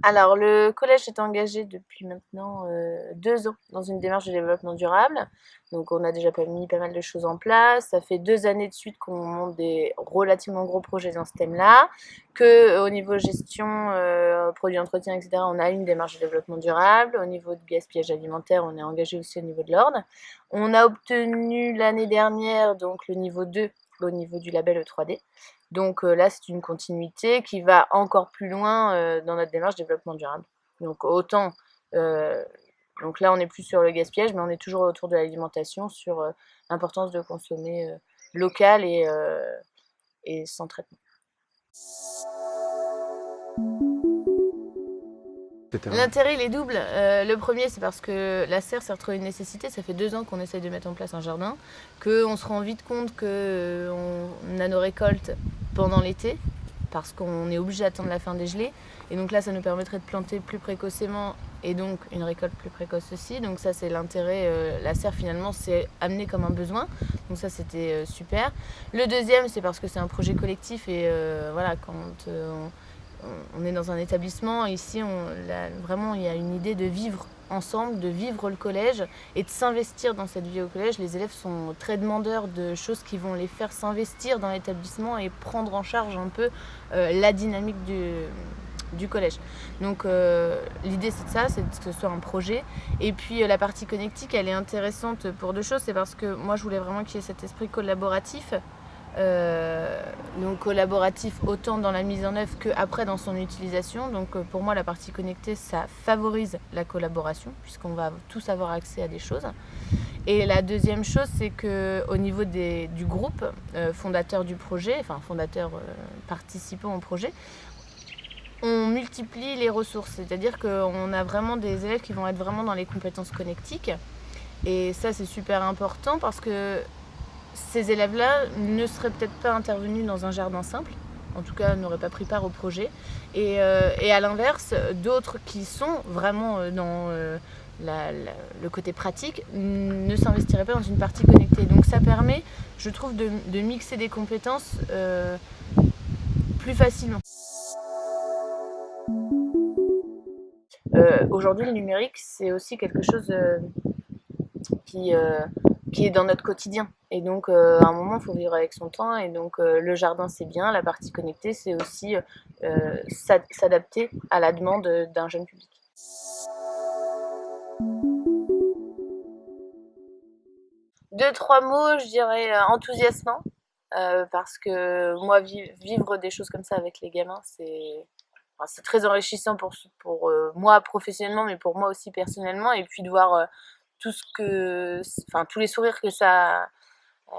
Alors, le collège est engagé depuis maintenant 2 ans dans une démarche de développement durable. Donc, on a déjà mis pas mal de choses en place. Ça fait 2 années de suite qu'on monte des relativement gros projets dans ce thème-là. Au niveau gestion, produits d'entretien, etc., on a une démarche de développement durable. Au niveau de gaspillage alimentaire, on est engagé aussi au niveau de l'ordre. On a obtenu l'année dernière donc le niveau 2 au niveau du label E3D. Donc là, c'est une continuité qui va encore plus loin dans notre démarche développement durable. Donc autant, euh, donc là, on n'est plus sur le gaspillage, mais on est toujours autour de l'alimentation, sur l'importance de consommer local et sans traitement. etc. L'intérêt, il est double. Le premier, c'est parce que la serre s'est retrouvée une nécessité. Ça fait 2 ans qu'on essaye de mettre en place un jardin, qu'on se rend vite compte qu'on a nos récoltes pendant l'été, parce qu'on est obligé d'attendre la fin des gelées. Et donc là, ça nous permettrait de planter plus précocement et donc une récolte plus précoce aussi. Donc ça, c'est l'intérêt. La serre, finalement, c'est amené comme un besoin. Donc ça, c'était super. Le deuxième, c'est parce que c'est un projet collectif et voilà, quand on est dans un établissement, ici, vraiment, il y a une idée de vivre ensemble, de vivre le collège et de s'investir dans cette vie au collège. Les élèves sont très demandeurs de choses qui vont les faire s'investir dans l'établissement et prendre en charge un peu la dynamique du collège. Donc l'idée c'est de ça, c'est que ce soit un projet. Et puis la partie connectique, elle est intéressante pour 2 choses. C'est parce que moi je voulais vraiment qu'il y ait cet esprit collaboratif. Donc collaboratif autant dans la mise en œuvre qu'après dans son utilisation. Donc pour moi la partie connectée ça favorise la collaboration puisqu'on va tous avoir accès à des choses. Et la deuxième chose c'est qu'au niveau du groupe fondateur du projet, enfin fondateur participant au projet, on multiplie les ressources, c'est-à-dire qu'on a vraiment des élèves qui vont être vraiment dans les compétences connectiques. Et ça c'est super important parce que ces élèves-là ne seraient peut-être pas intervenus dans un jardin simple, en tout cas n'auraient pas pris part au projet. Et à l'inverse, d'autres qui sont vraiment dans le côté pratique ne s'investiraient pas dans une partie connectée. Donc ça permet, je trouve, de mixer des compétences plus facilement. Aujourd'hui, le numérique, c'est aussi quelque chose qui, euh, qui est dans notre quotidien. Et donc, à un moment, il faut vivre avec son temps. Et donc, le jardin, c'est bien. La partie connectée, c'est aussi s'adapter à la demande d'un jeune public. 2, 3 mots, je dirais enthousiasmant. Parce que moi, vivre des choses comme ça avec les gamins, c'est très enrichissant pour moi professionnellement, mais pour moi aussi personnellement. Et puis de voir tous les sourires que ça euh,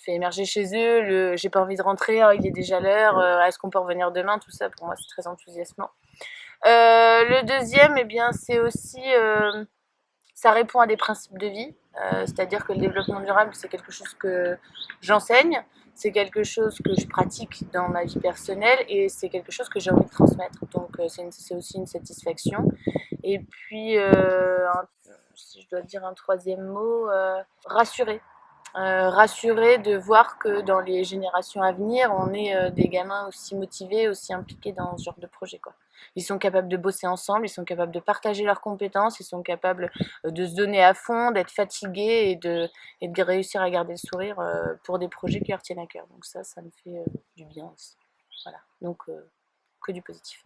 fait émerger chez eux, j'ai pas envie de rentrer, oh, il est déjà l'heure, est-ce qu'on peut revenir demain, tout ça pour moi c'est très enthousiasmant. Le deuxième, eh bien, c'est aussi, ça répond à des principes de vie, c'est-à-dire que le développement durable c'est quelque chose que j'enseigne, c'est quelque chose que je pratique dans ma vie personnelle et c'est quelque chose que j'ai envie de transmettre. Donc c'est aussi une satisfaction. Et puis, si je dois dire un troisième mot, rassurer. Rassurer de voir que dans les générations à venir, on est des gamins aussi motivés, aussi impliqués dans ce genre de projet, quoi. Ils sont capables de bosser ensemble, ils sont capables de partager leurs compétences, ils sont capables de se donner à fond, d'être fatigués et de réussir à garder le sourire pour des projets qui leur tiennent à cœur. Donc ça me fait du bien aussi. Voilà, donc que du positif.